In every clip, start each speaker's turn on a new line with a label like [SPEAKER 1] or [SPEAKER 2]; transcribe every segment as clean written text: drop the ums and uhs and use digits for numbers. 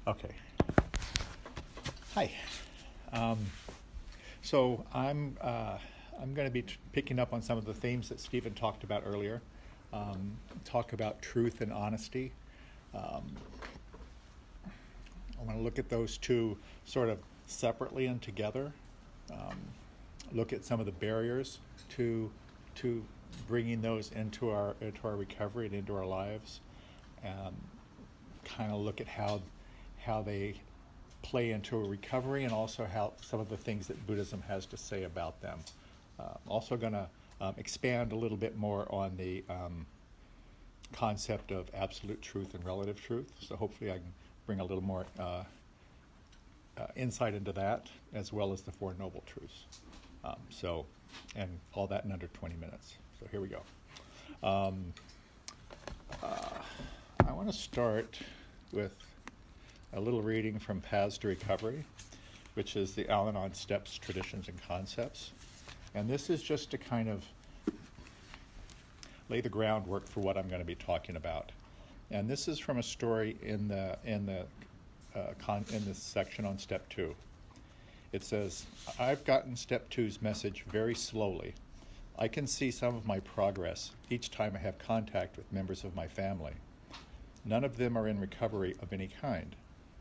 [SPEAKER 1] Okay. Hi. Um, so I'm going to be picking up on some of the themes that Stephen talked about earlier. Talk about truth and honesty. Um, I want to look at those two sort of separately and together. Um, Look at some of the barriers to to bringing those into our recovery and into our lives. Um, Kind of look at how they play into a recovery, and also how some of the things that Buddhism has to say about them. Also going to expand a little bit more on the concept of absolute truth and relative truth. So hopefully I can bring a little more insight into that, as well as the Four Noble Truths. And all that in under 20 minutes. So here we go. Um, I want to start with a little reading from Paths to Recovery, which is the Al-Anon Steps, Traditions, and Concepts. And this is just to kind of lay the groundwork for what I'm going to be talking about. And this is from a story in this section on Step 2. It says, "I've gotten Step 2's message very slowly. I can see some of my progress each time I have contact with members of my family. None of them are in recovery of any kind,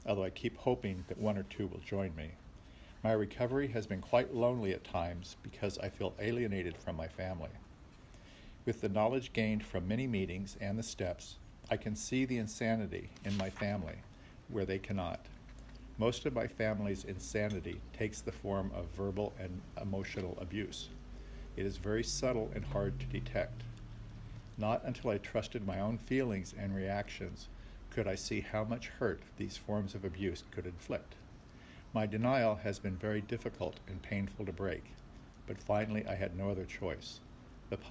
[SPEAKER 1] although I keep hoping that one or two will join me. My recovery has been quite lonely at times because I feel alienated from my family. With the knowledge gained from many meetings and the steps, I can see the insanity in my family where they cannot. Most of my family's insanity takes the form of verbal and emotional abuse. It is very subtle and hard to detect. Not until I trusted my own feelings and reactions could I see how much hurt these forms of abuse could inflict. My denial has been very difficult and painful to break, but finally I had no other choice. The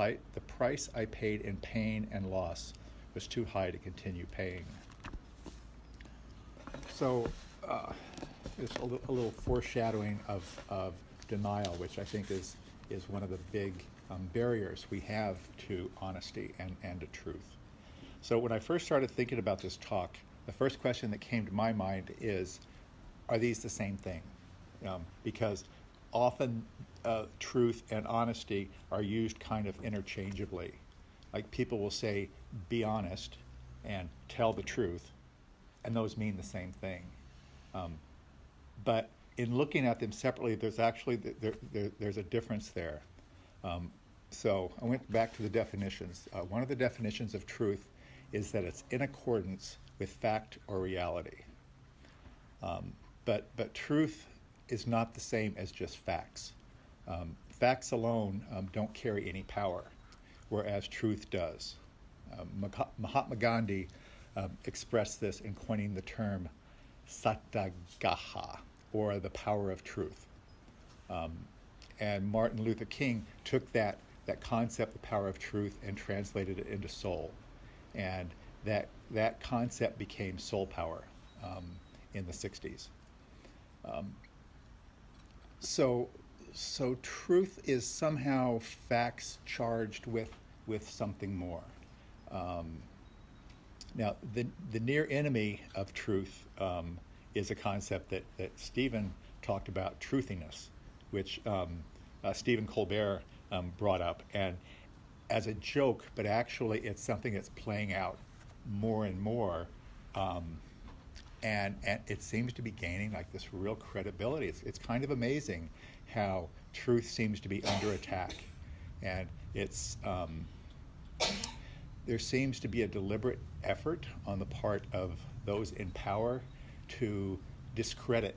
[SPEAKER 1] price I paid in pain and loss was too high to continue paying." So there's a little foreshadowing of denial, which I think is one of the big barriers we have to honesty and to truth. So when I first started thinking about this talk, the first question that came to my mind is, are these the same thing? Because often truth and honesty are used kind of interchangeably. Like people will say, be honest and tell the truth, and those mean the same thing. But in looking at them separately, there's actually there's a difference there. So I went back to the definitions. One of the definitions of truth is that it's in accordance with fact or reality. But truth is not the same as just facts. Facts alone don't carry any power, whereas truth does. Mahatma Gandhi expressed this in coining the term satagaha, or the power of truth. And Martin Luther King took that concept, the power of truth, and translated it into soul. And that concept became soul power in the 60s. So truth is somehow facts charged with something more. Now, the near enemy of truth is a concept that Stephen talked about, truthiness, which Stephen Colbert brought up, and as a joke, but actually it's something that's playing out more and more, and it seems to be gaining like this real credibility. It's kind of amazing how truth seems to be under attack, and there seems to be a deliberate effort on the part of those in power to discredit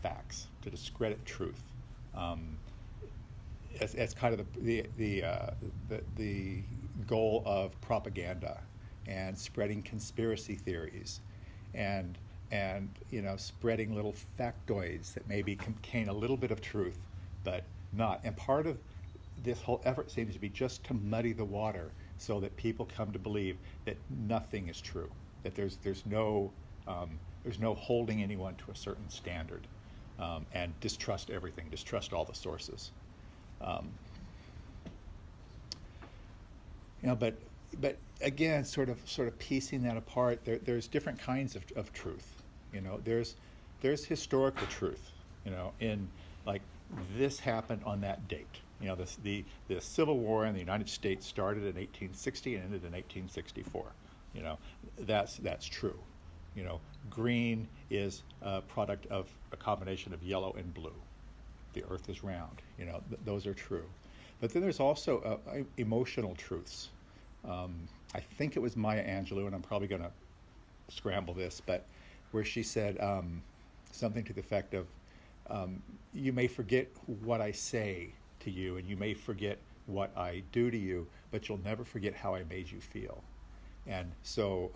[SPEAKER 1] facts, to discredit truth. As kind of the goal of propaganda and spreading conspiracy theories, and spreading little factoids that maybe contain a little bit of truth, but not. And part of this whole effort seems to be just to muddy the water, so that people come to believe that nothing is true, that there's no holding anyone to a certain standard, and distrust everything, distrust all the sources. But again, sort of piecing that apart, there's different kinds of truth. You know, there's historical truth. You know, in like this happened on that date. You know, the Civil War in the United States started in 1860 and ended in 1864. You know, that's true. You know, green is a product of a combination of yellow and blue. The earth is round. You know, those are true. But then there's also emotional truths. I think it was Maya Angelou, and I'm probably going to scramble this, but where she said something to the effect of, you may forget what I say to you, and you may forget what I do to you, but you'll never forget how I made you feel. And so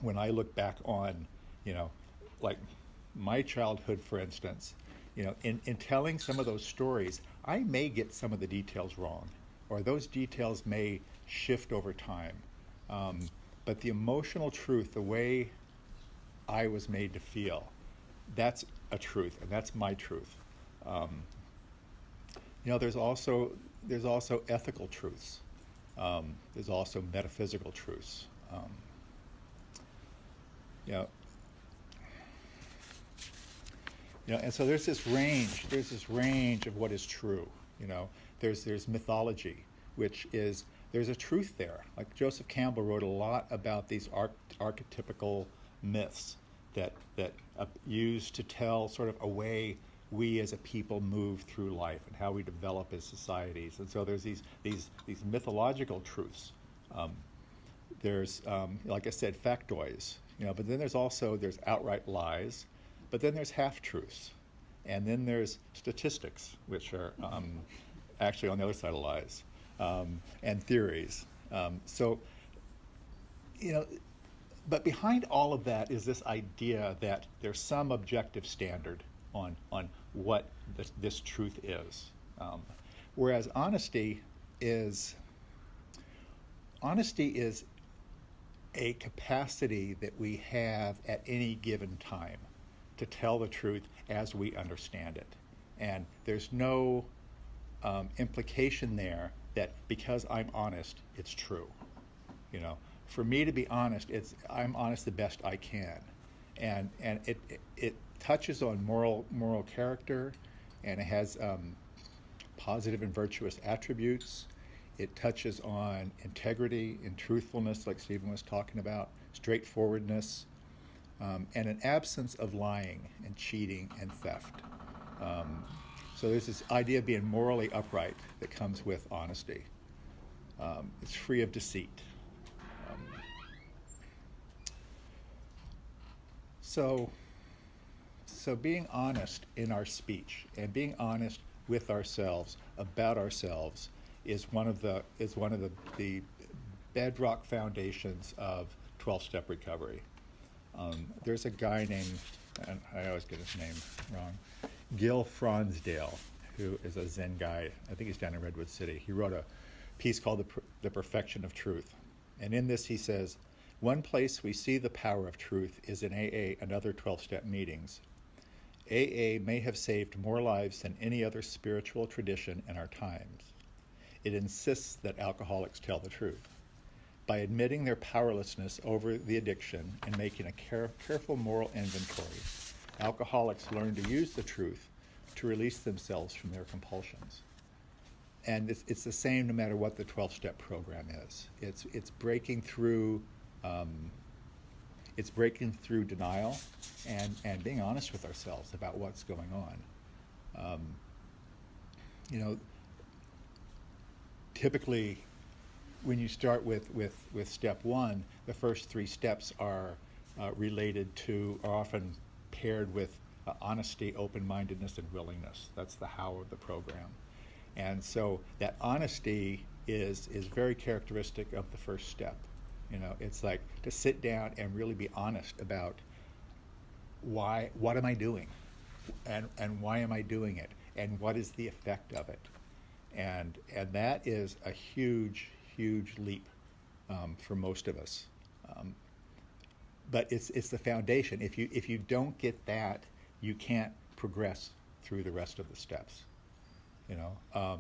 [SPEAKER 1] when I look back on, you know, like my childhood, for instance, you know, in telling some of those stories, I may get some of the details wrong, or those details may shift over time. But the emotional truth, the way I was made to feel, that's a truth, and that's my truth. You know, there's also ethical truths. There's also metaphysical truths. You know, and so there's this range of what is true. You know, there's mythology, which is, there's a truth there. Like Joseph Campbell wrote a lot about these archetypical myths that used to tell sort of a way we as a people move through life and how we develop as societies. And so there's these mythological truths. There's, like I said, factoids. You know, but then there's outright lies, but then there's half-truths, and then there's statistics, which are actually on the other side of lies, and theories. So, you know, but behind all of that is this idea that there's some objective standard on what this truth is. Whereas honesty is a capacity that we have at any given time to tell the truth as we understand it. And there's no implication there that because I'm honest, it's true. You know, for me to be honest, I'm honest the best I can. And it touches on moral character, and it has positive and virtuous attributes. It touches on integrity and truthfulness, like Stephen was talking about, straightforwardness, and an absence of lying and cheating and theft. So there's this idea of being morally upright that comes with honesty. It's free of deceit. So being honest in our speech and being honest with ourselves, about ourselves, is one of the bedrock foundations of 12-step recovery. There's a guy named, and I always get his name wrong, Gil Fronsdale, who is a Zen guy. I think he's down in Redwood City. He wrote a piece called The Perfection of Truth. And in this he says, one place we see the power of truth is in AA and other 12-step meetings. AA may have saved more lives than any other spiritual tradition in our times. It insists that alcoholics tell the truth. By admitting their powerlessness over the addiction and making a careful moral inventory, alcoholics learn to use the truth to release themselves from their compulsions. And it's the same no matter what the 12-step program is. It's breaking through denial and being honest with ourselves about what's going on. You know, typically, when you start with step one, the first 3 steps are often paired with honesty, open-mindedness, and willingness. That's the how of the program. And so that honesty is very characteristic of the first step. You know, it's like to sit down and really be honest about what am I doing, and why am I doing it, and what is the effect of it. And that is a huge leap for most of us. But it's the foundation. If you don't get that, you can't progress through the rest of the steps. You know,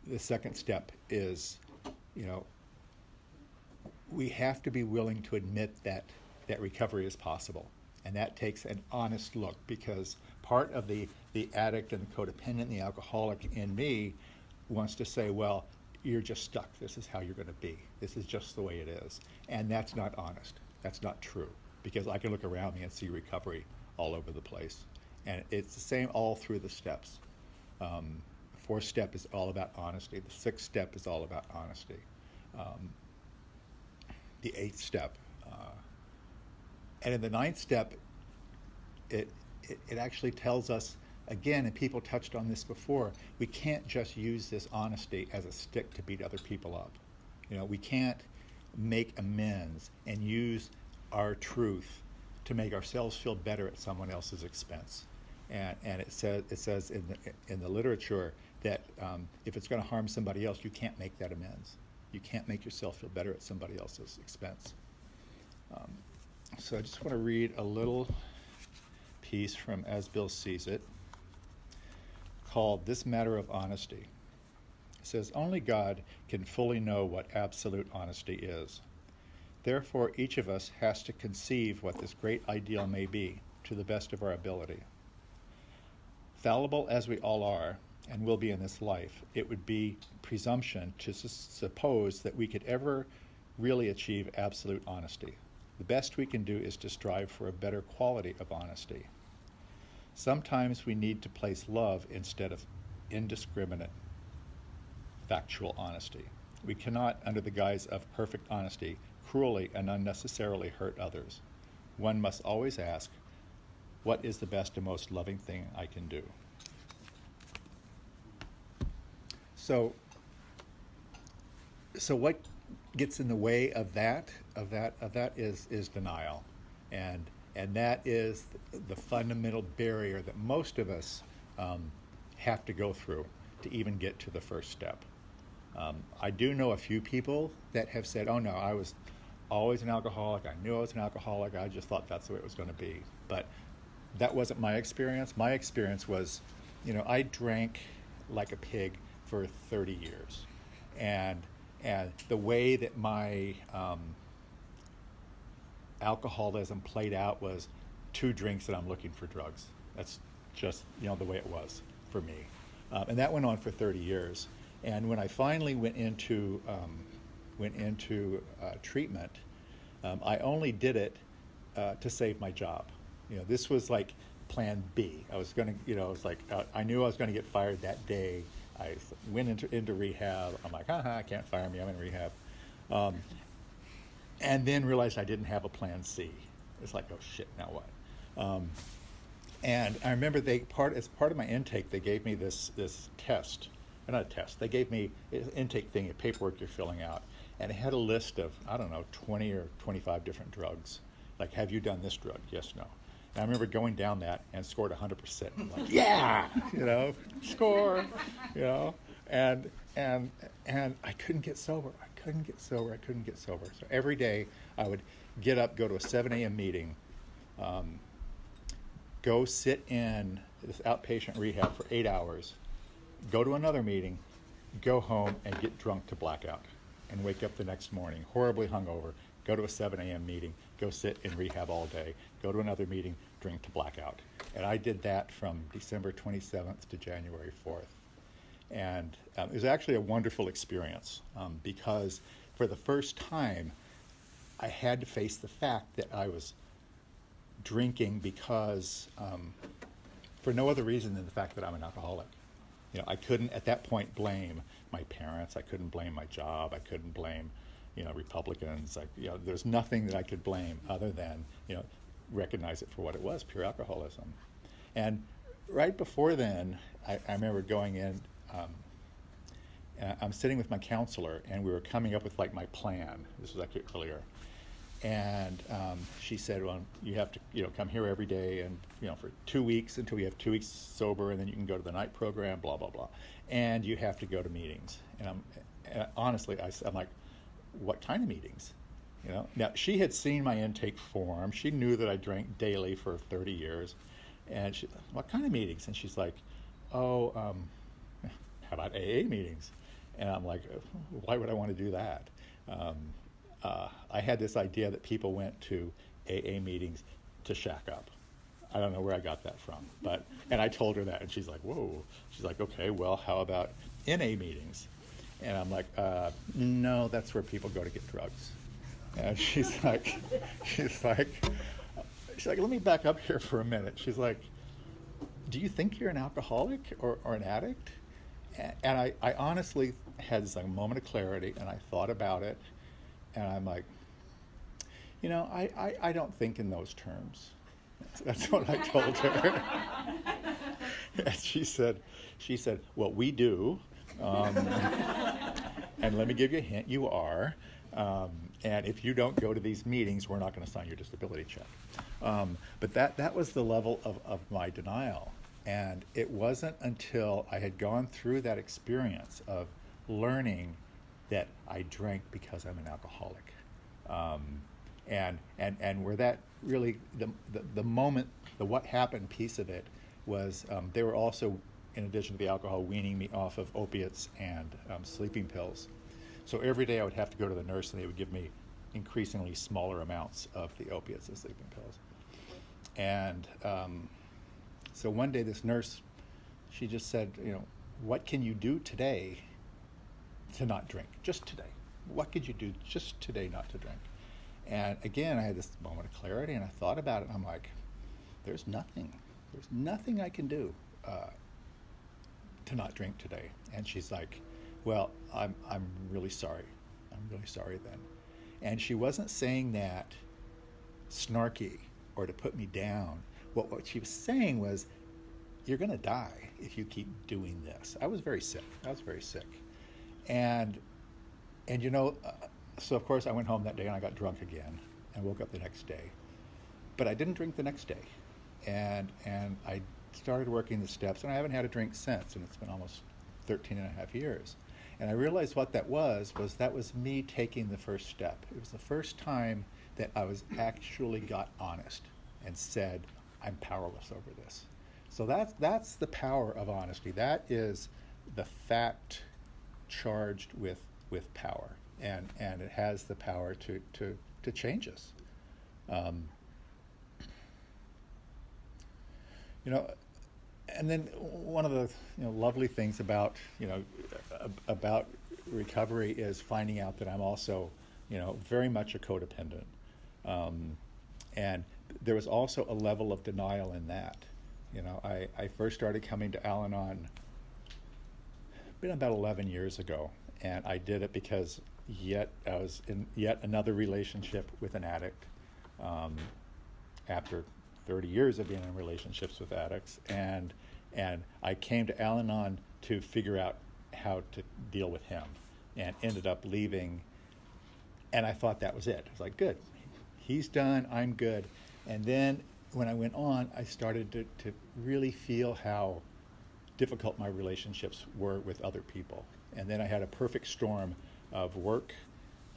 [SPEAKER 1] the second step is, you know, we have to be willing to admit that recovery is possible. And that takes an honest look, because part of the addict and the codependent and the alcoholic in me wants to say, well, you're just stuck. This is how you're going to be. This is just the way it is. And that's not honest. That's not true, because I can look around me and see recovery all over the place. And it's the same all through the steps. Fourth step is all about honesty. The sixth step is all about honesty. The eighth step. And in the ninth step, it actually tells us, again, and people touched on this before, we can't just use this honesty as a stick to beat other people up. We can't make amends and use our truth to make ourselves feel better at someone else's expense. And it says in the literature that if it's going to harm somebody else, you can't make that amends. You can't make yourself feel better at somebody else's expense. So I just want to read a little piece from As Bill Sees It called This Matter of Honesty. It says, only God can fully know what absolute honesty is. Therefore, each of us has to conceive what this great ideal may be to the best of our ability. Fallible as we all are, and will be in this life, it would be presumption to suppose that we could ever really achieve absolute honesty. The best we can do is to strive for a better quality of honesty. Sometimes we need to place love instead of indiscriminate, factual honesty. We cannot, under the guise of perfect honesty, cruelly and unnecessarily hurt others. One must always ask, what is the best and most loving thing I can do? So what gets in the way of that is denial, and that is the fundamental barrier that most of us have to go through to even get to the first step. I do know a few people that have said, oh no, I was always an alcoholic, I knew I was an alcoholic, I just thought that's the way it was going to be. But that wasn't my experience. My experience was, I drank like a pig for 30 years. And the way that my alcoholism played out was 2 drinks and I'm looking for drugs. That's just, the way it was for me. And that went on for 30 years. And when I finally went into treatment, I only did it to save my job. This was like plan B. I was going to, it was like, I knew I was going to get fired that day. I went into rehab. I'm like, I can't fire me, I'm in rehab. And then realized I didn't have a plan C. It's like, oh shit, now what? And I remember as part of my intake, they gave me this test. Not a test, they gave me an intake thing, a paperwork you're filling out. And it had a list of, 20 or 25 different drugs. Like, have you done this drug? Yes, no. And I remember going down that and scored 100%. I'm like, yeah, score, and I couldn't get sober. I couldn't get sober. So every day I would get up, go to a 7 a.m. meeting, go sit in this outpatient rehab for 8 hours, go to another meeting, go home and get drunk to blackout, and wake up the next morning horribly hungover, go to a 7 a.m. meeting, go sit in rehab all day, go to another meeting, drink to blackout. And I did that from December 27th to January 4th. And it was actually a wonderful experience because for the first time, I had to face the fact that I was drinking because, for no other reason than the fact that I'm an alcoholic. I couldn't at that point blame my parents. I couldn't blame my job. I couldn't blame, Republicans. There's nothing that I could blame other than, recognize it for what it was, pure alcoholism. And right before then, I remember going in, I'm sitting with my counselor, and we were coming up with my plan. This was actually earlier. And she said, well, you have to, come here every day and, for 2 weeks until you have 2 weeks sober, and then you can go to the night program, blah, blah, blah. And you have to go to meetings. And honestly, I'm like, what kind of meetings? Now, she had seen my intake form. She knew that I drank daily for 30 years. And she, what kind of meetings? And she's like, how about AA meetings? And I'm like, why would I want to do that? I had this idea that people went to AA meetings to shack up. I don't know where I got that from, and I told her that, and she's like, whoa. She's like, okay, well, how about NA meetings? And I'm like, no, that's where people go to get drugs. And she's like, let me back up here for a minute. She's like, do you think you're an alcoholic or an addict? And I honestly had this like moment of clarity, and I thought about it, and I'm like, I don't think in those terms. That's what I told her. And she said, well, we do. And let me give you a hint, you are. And if you don't go to these meetings, we're not going to sign your disability check. But that was the level of my denial. And it wasn't until I had gone through that experience of learning that I drank because I'm an alcoholic. And where that really, the moment, the what happened piece of it was they were also, in addition to the alcohol, weaning me off of opiates and sleeping pills. So every day I would have to go to the nurse, and they would give me increasingly smaller amounts of the opiates and sleeping pills. And so one day this nurse, she just said, what can you do today to not drink? Just today. What could you do just today not to drink? And again, I had this moment of clarity, and I thought about it, and I'm like, there's nothing I can do to not drink today. And she's like, well, I'm really sorry. I'm really sorry then. And she wasn't saying that snarky or to put me down. What she was saying was, you're going to die if you keep doing this. I was very sick. And so of course I went home that day and I got drunk again and woke up the next day. But I didn't drink the next day. And I started working the steps, and I haven't had a drink since, and it's been almost 13 and a half years. And I realized what that was me taking the first step. It was the first time that I actually got honest and said, I'm powerless over this. So that's the power of honesty. That is the fact charged with power, and it has the power to change us. And then one of the lovely things about about recovery is finding out that I'm also very much a codependent, and there was also a level of denial in that. I first started coming to Al-Anon been about 11 years ago, and I did it because I was in yet another relationship with an addict after 30 years of being in relationships with addicts, and I came to Al-Anon to figure out how to deal with him, and ended up leaving, and I thought that was it. I was like, good, he's done, I'm good. And then when I went on, I started to really feel how difficult my relationships were with other people. And then I had a perfect storm of work,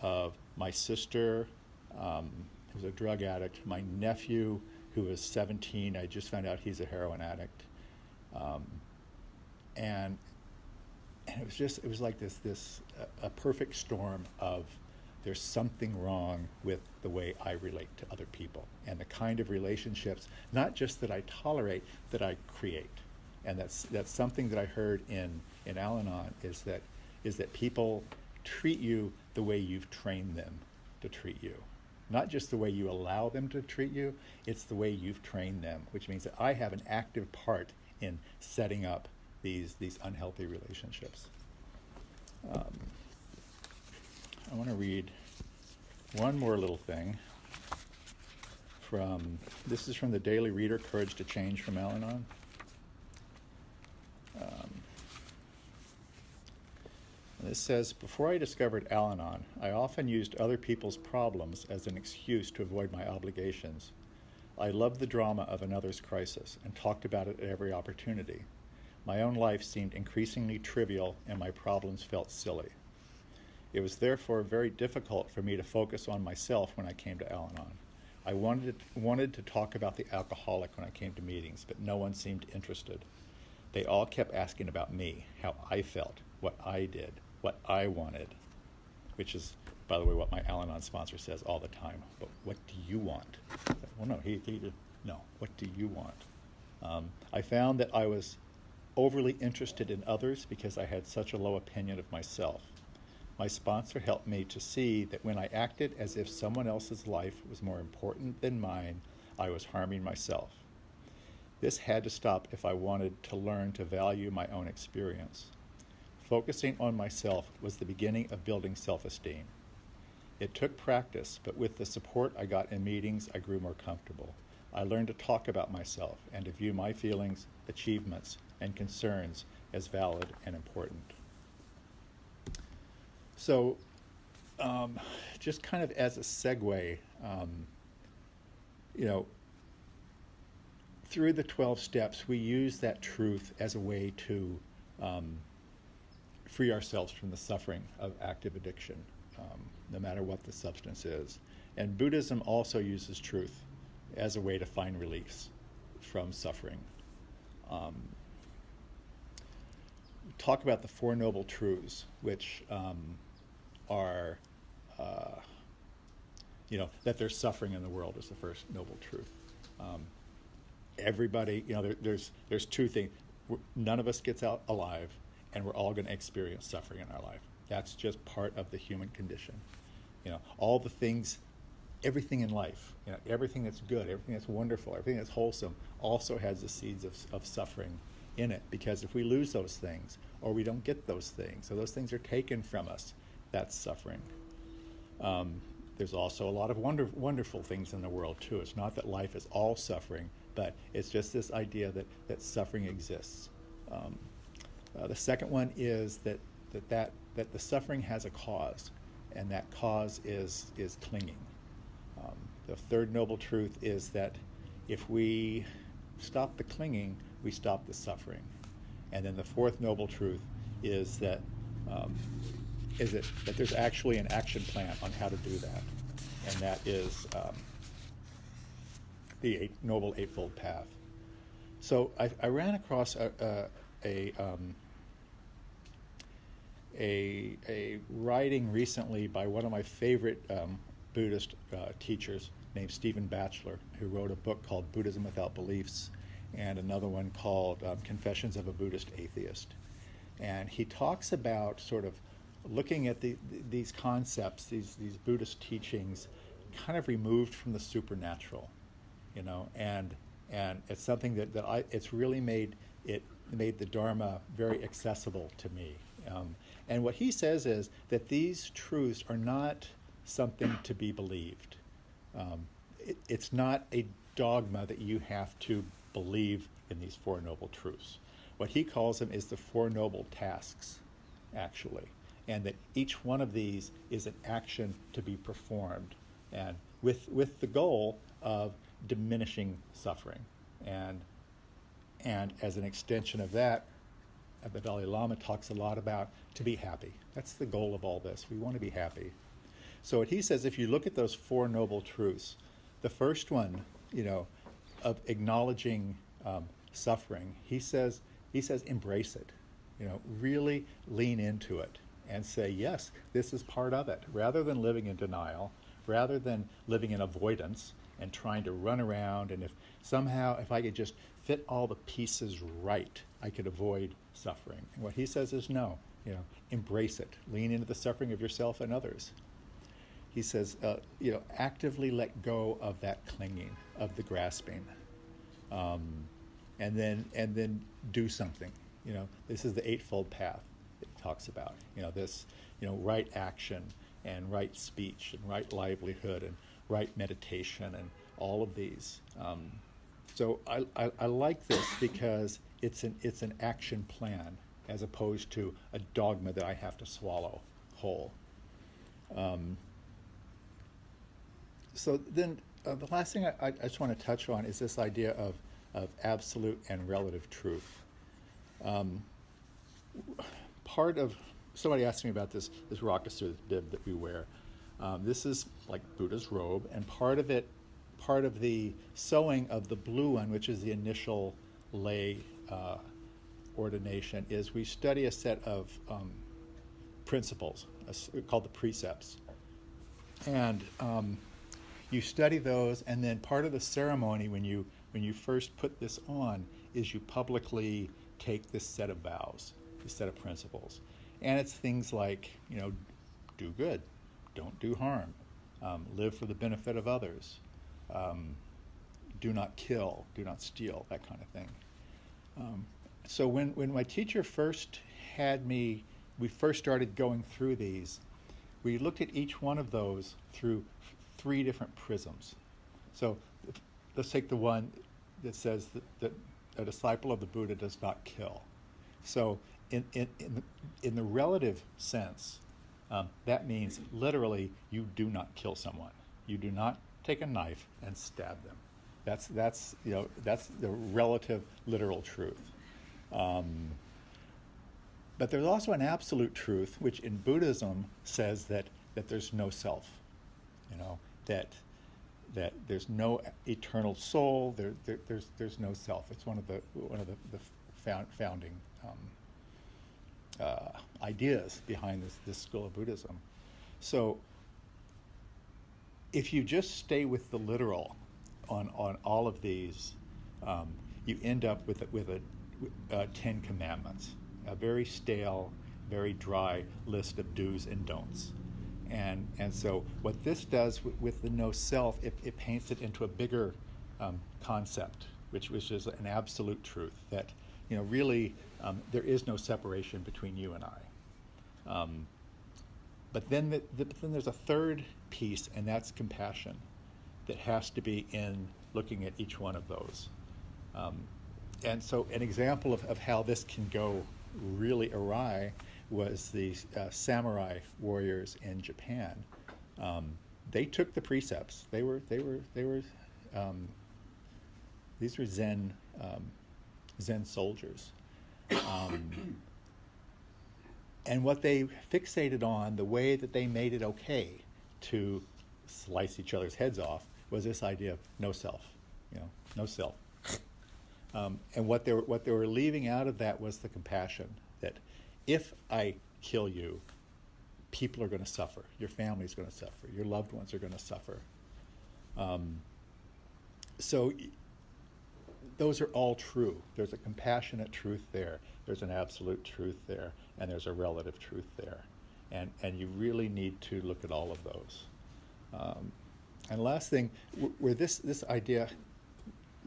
[SPEAKER 1] of my sister, who's a drug addict, my nephew, who was 17. I just found out he's a heroin addict. And it was like a perfect storm of, there's something wrong with the way I relate to other people and the kind of relationships, not just that I tolerate, that I create. And that's something that I heard in Al-Anon, is that people treat you the way you've trained them to treat you. Not just the way you allow them to treat you, it's the way you've trained them, which means that I have an active part in setting up these unhealthy relationships. I want to read one more little thing this is from the Daily Reader, Courage to Change, from Al-Anon. This says, before I discovered Al-Anon, I often used other people's problems as an excuse to avoid my obligations. I loved the drama of another's crisis and talked about it at every opportunity. My own life seemed increasingly trivial, and my problems felt silly. It was therefore very difficult for me to focus on myself when I came to Al-Anon. I wanted to talk about the alcoholic when I came to meetings, but no one seemed interested. They all kept asking about me, how I felt, what I did, what I wanted, which is by the way, what my Al-Anon sponsor says all the time. But what do you want? Well, no, no. What do you want? I found that I was overly interested in others because I had such a low opinion of myself. My sponsor helped me to see that when I acted as if someone else's life was more important than mine, I was harming myself. This had to stop if I wanted to learn to value my own experience. Focusing on myself was the beginning of building self-esteem. It took practice, but with the support I got in meetings, I grew more comfortable. I learned to talk about myself and to view my feelings, achievements, and concerns as valid and important. So, just kind of as a segue, through the 12 steps, we use that truth as a way to free ourselves from the suffering of active addiction, no matter what the substance is. And Buddhism also uses truth as a way to find release from suffering. Talk about the Four Noble Truths, which are, that there's suffering in the world is the first noble truth. Everybody, there's two things. None of us gets out alive, and we're all going to experience suffering in our life. That's just part of the human condition. All the things, everything in life, everything that's good, everything that's wonderful, everything that's wholesome, also has the seeds of suffering in it. Because if we lose those things, or we don't get those things, or those things are taken from us, that's suffering. There's also a lot of wonderful things in the world too. It's not that life is all suffering, but it's just this idea that suffering exists. The second one is that the suffering has a cause, and that cause is clinging. The third noble truth is that if we stop the clinging, we stop the suffering. And then the fourth noble truth is that there's actually an action plan on how to do that, and that is the Noble Eightfold Path. So I ran across a writing recently by one of my favorite Buddhist teachers named Stephen Batchelor, who wrote a book called Buddhism Without Beliefs, and another one called Confessions of a Buddhist Atheist. And he talks about sort of looking at these concepts, these Buddhist teachings, kind of removed from the supernatural, and it's something that it's really made the Dharma very accessible to me. And what he says is that these truths are not something to be believed. It's not a dogma that you have to believe in these Four Noble Truths. What he calls them is the Four Noble Tasks, actually, and that each one of these is an action to be performed, and with the goal of diminishing suffering. And as an extension of that, the Dalai Lama talks a lot about to be happy. That's the goal of all this. We want to be happy. So what he says, if you look at those Four Noble Truths, the first one, of acknowledging suffering, he says embrace it. Really lean into it and say, yes, this is part of it, rather than living in denial, rather than living in avoidance and trying to run around. And if I could just fit all the pieces right, I could avoid suffering. And what he says is no, embrace it. Lean into the suffering of yourself and others. He says, actively let go of that clinging, of the grasping, and then do something. This is the Eightfold Path it talks about. Right action and right speech and right livelihood and right meditation and all of these. So I like this because it's an action plan as opposed to a dogma that I have to swallow whole. So then the last thing I just want to touch on is this idea of absolute and relative truth. Somebody asked me about this Rakasa bib that we wear. This is like Buddha's robe, and part of the sewing of the blue one, which is the initial lay ordination, is we study a set of principles called the precepts. And you study those, and then part of the ceremony when you first put this on is you publicly take this set of vows, this set of principles. And it's things like, do good, don't do harm, live for the benefit of others, do not kill, do not steal, that kind of thing. So when my teacher first we first started going through these, we looked at each one of those through 3 different prisms. So let's take the one that says that a disciple of the Buddha does not kill. So in the relative sense, that means literally you do not kill someone. You do not take a knife and stab them. That's the relative literal truth. But there's also an absolute truth, which in Buddhism says that there's no self, that there's no eternal soul. There's no self. It's one of the founding ideas behind this school of Buddhism. So if you just stay with the literal on all of these, you end up with 10 commandments, a very stale, very dry list of do's and don'ts. And so what this does with the no self, it paints it into a bigger concept, which is an absolute truth that really there is no separation between you and I. But then there's a third piece, and that's compassion, that has to be in looking at each one of those. And so an example of how this can go really awry was the samurai warriors in Japan. They took the precepts. These were Zen soldiers. And what they fixated on, the way that they made it okay to slice each other's heads off, was this idea of no self, no self. And what they were leaving out of that was the compassion, that if I kill you, people are going to suffer. Your family's going to suffer. Your loved ones are going to suffer. So those are all true. There's a compassionate truth there. There's an absolute truth there, and there's a relative truth there. And you really need to look at all of those. And last thing, where this idea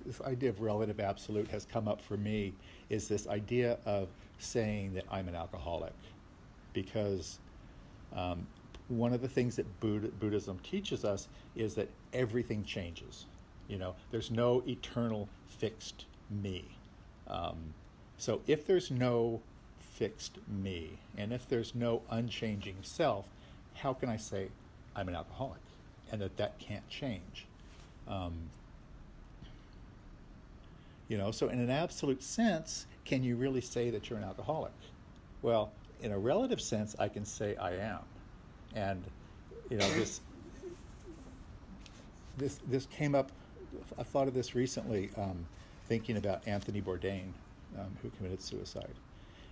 [SPEAKER 1] of relative absolute has come up for me is this idea of saying that I'm an alcoholic, because one of the things that Buddhism teaches us is that everything changes. There's no eternal fixed me. So if there's no fixed me, and if there's no unchanging self, how can I say I'm an alcoholic and that can't change? So in an absolute sense, can you really say that you're an alcoholic? Well, in a relative sense, I can say I am. And, this came up, I thought of this recently, thinking about Anthony Bourdain, who committed suicide.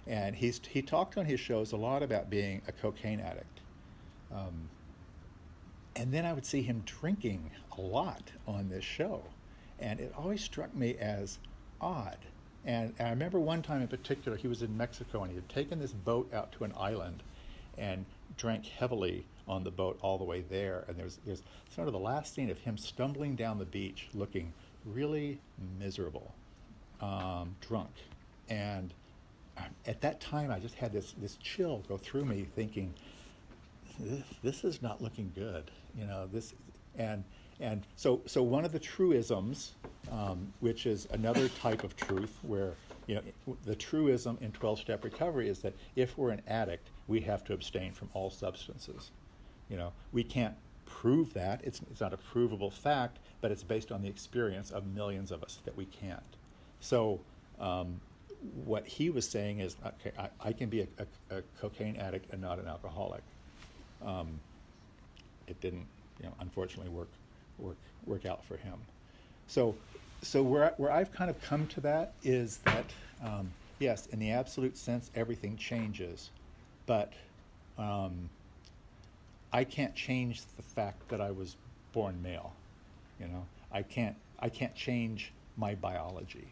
[SPEAKER 1] And he talked on his shows a lot about being a cocaine addict. And then I would see him drinking a lot on this show. And it always struck me as odd. And I remember one time in particular, he was in Mexico, and he had taken this boat out to an island and drank heavily on the boat all the way there. And there's sort of the last scene of him stumbling down the beach looking really miserable, drunk. And at that time, I just had this chill go through me, thinking, this is not looking good. And so one of the truisms, which is another type of truth, where the truism in 12-step recovery is that if we're an addict, we have to abstain from all substances. We can't prove that; it's not a provable fact, but it's based on the experience of millions of us that we can't. So what he was saying is, okay, I can be a cocaine addict and not an alcoholic. It didn't, unfortunately work out for him. So where I've kind of come to that is that yes, in the absolute sense, everything changes, but I can't change the fact that I was born male. You know, I can't change my biology.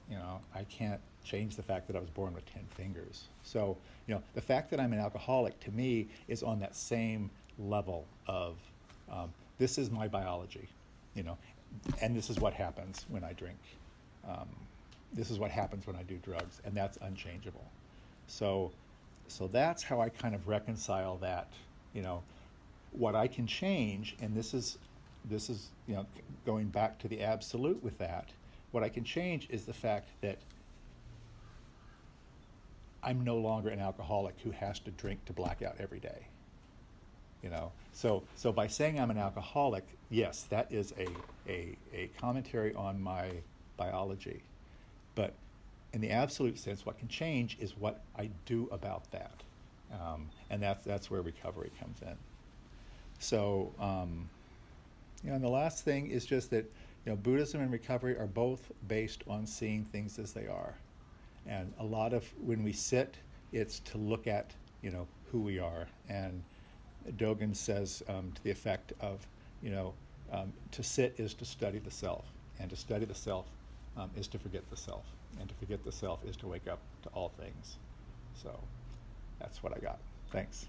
[SPEAKER 1] You know, I can't change the fact that I was born with 10 fingers. So, you know, the fact that I'm an alcoholic to me is on that same level of this is my biology, you know, and this is what happens when I drink. This is what happens when I do drugs, and that's unchangeable. So that's how I kind of reconcile that, you know, what I can change, and this is, you know, going back to the absolute with that, what I can change is the fact that I'm no longer an alcoholic who has to drink to black out every day. You know, so by saying I'm an alcoholic, yes, that is a commentary on my biology. But in the absolute sense, what can change is what I do about that. And that's where recovery comes in. So, you know, and the last thing is just that, you know, Buddhism and recovery are both based on seeing things as they are. And a lot of, when we sit, it's to look at, you know, who we are. And Dogen says to the effect of, you know, to sit is to study the self. And to study the self is to forget the self. And to forget the self is to wake up to all things. So that's what I got. Thanks.